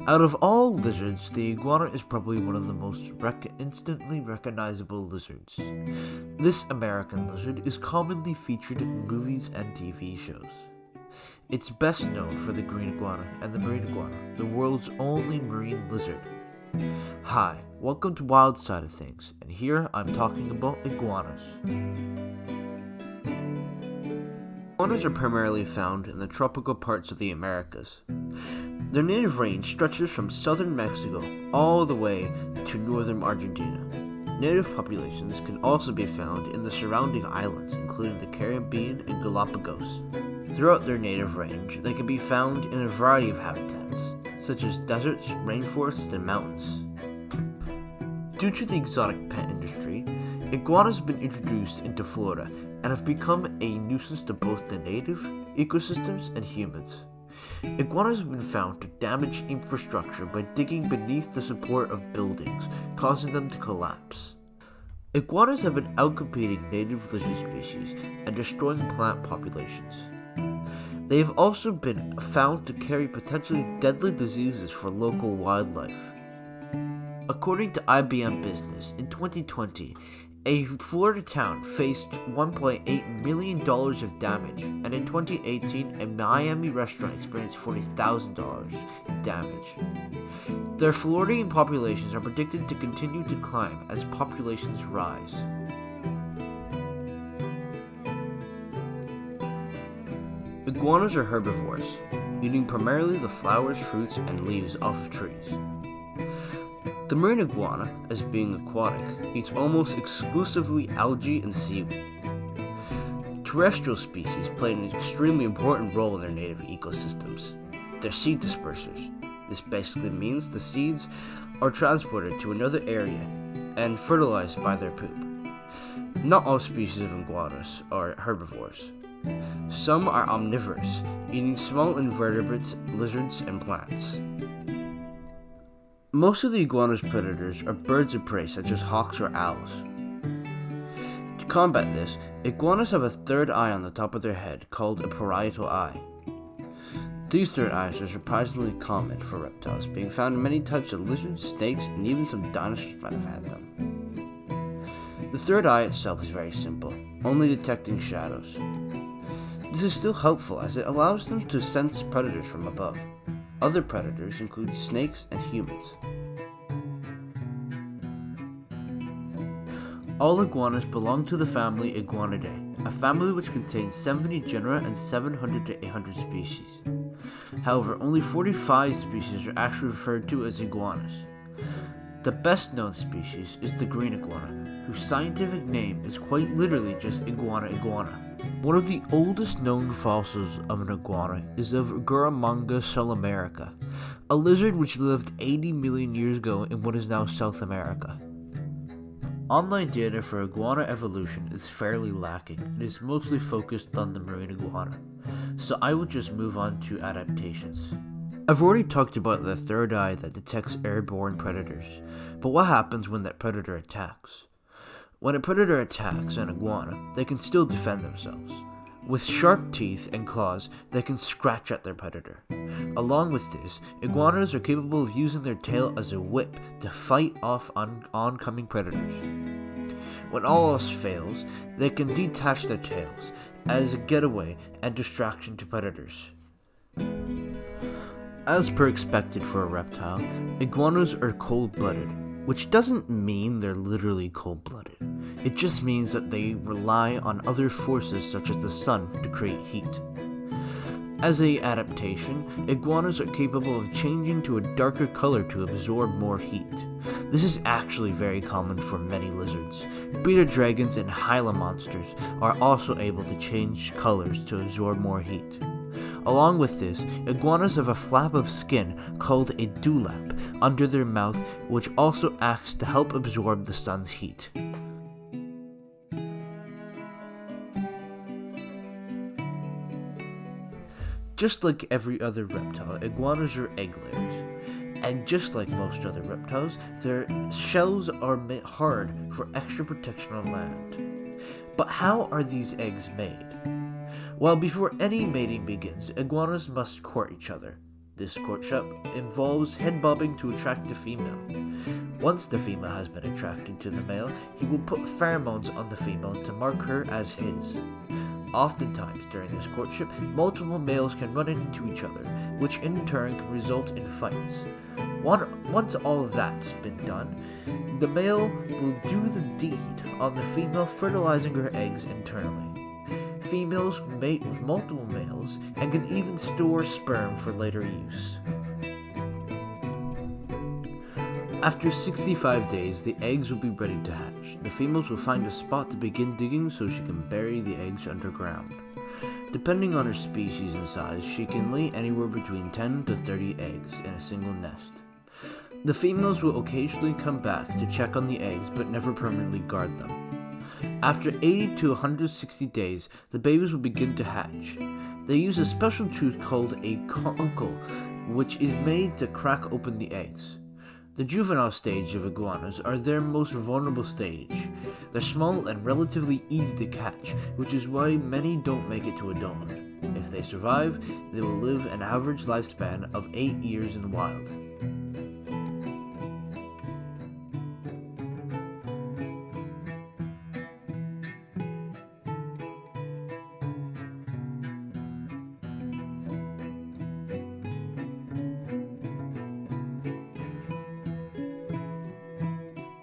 Out of all lizards, the iguana is probably one of the most instantly recognizable lizards. This American lizard is commonly featured in movies and TV shows. It's best known for the green iguana and the marine iguana, the world's only marine lizard. Hi, welcome to Wild Side of Things, and here I'm talking about iguanas. Iguanas are primarily found in the tropical parts of the Americas. Their native range stretches from southern Mexico all the way to northern Argentina. Native populations can also be found in the surrounding islands, including the Caribbean and Galapagos. Throughout their native range, they can be found in a variety of habitats, such as deserts, rainforests, and mountains. Due to the exotic pet industry, iguanas have been introduced into Florida and have become a nuisance to both the native ecosystems and humans. Iguanas have been found to damage infrastructure by digging beneath the support of buildings, causing them to collapse. Iguanas have been outcompeting native lizard species and destroying plant populations. They have also been found to carry potentially deadly diseases for local wildlife. According to IBM Business, in 2020, a Florida town faced $1.8 million of damage, and in 2018, a Miami restaurant experienced $40,000 in damage. Their Floridian populations are predicted to continue to climb as populations rise. Iguanas are herbivores, eating primarily the flowers, fruits, and leaves off trees. The marine iguana, as being aquatic, eats almost exclusively algae and seaweed. Terrestrial species play an extremely important role in their native ecosystems. They're seed dispersers. This basically means the seeds are transported to another area and fertilized by their poop. Not all species of iguanas are herbivores. Some are omnivorous, eating small invertebrates, lizards, and plants. Most of the iguana's predators are birds of prey such as hawks or owls. To combat this, iguanas have a third eye on the top of their head called a parietal eye. These third eyes are surprisingly common for reptiles, being found in many types of lizards, snakes, and even some dinosaurs might have had them. The third eye itself is very simple, only detecting shadows. This is still helpful as it allows them to sense predators from above. Other predators include snakes and humans. All iguanas belong to the family Iguanidae, a family which contains 70 genera and 700 to 800 species. However, only 45 species are actually referred to as iguanas. The best known species is the green iguana, whose scientific name is quite literally just iguana iguana. One of the oldest known fossils of an iguana is of Iguana sulamerica, a lizard which lived 80 million years ago in what is now South America. Online data for iguana evolution is fairly lacking and is mostly focused on the marine iguana, so I will just move on to adaptations. I've already talked about the third eye that detects airborne predators, but what happens when that predator attacks? When a predator attacks an iguana, they can still defend themselves. With sharp teeth and claws, they can scratch at their predator. Along with this, iguanas are capable of using their tail as a whip to fight off oncoming predators. When all else fails, they can detach their tails as a getaway and distraction to predators. As per expected for a reptile, iguanas are cold-blooded, which doesn't mean they're literally cold-blooded. It just means that they rely on other forces such as the sun to create heat. As an adaptation, iguanas are capable of changing to a darker color to absorb more heat. This is actually very common for many lizards. Beta dragons and Gila monsters are also able to change colors to absorb more heat. Along with this, iguanas have a flap of skin called a dewlap under their mouth, which also acts to help absorb the sun's heat. Just like every other reptile, iguanas are egg layers. And just like most other reptiles, their shells are made hard for extra protection on land. But how are these eggs made? Well, before any mating begins, iguanas must court each other. This courtship involves head bobbing to attract the female. Once the female has been attracted to the male, he will put pheromones on the female to mark her as his. Oftentimes during this courtship, multiple males can run into each other, which in turn can result in fights. Once all that's been done, the male will do the deed on the female, fertilizing her eggs internally. Females mate with multiple males and can even store sperm for later use. After 65 days, the eggs will be ready to hatch. The females will find a spot to begin digging so she can bury the eggs underground. Depending on her species and size, she can lay anywhere between 10 to 30 eggs in a single nest. The females will occasionally come back to check on the eggs but never permanently guard them. After 80 to 160 days, the babies will begin to hatch. They use a special tooth called a cuncle, which is made to crack open the eggs. The juvenile stage of iguanas are their most vulnerable stage. They're small and relatively easy to catch, which is why many don't make it to adulthood. If they survive, they will live an average lifespan of 8 years in the wild.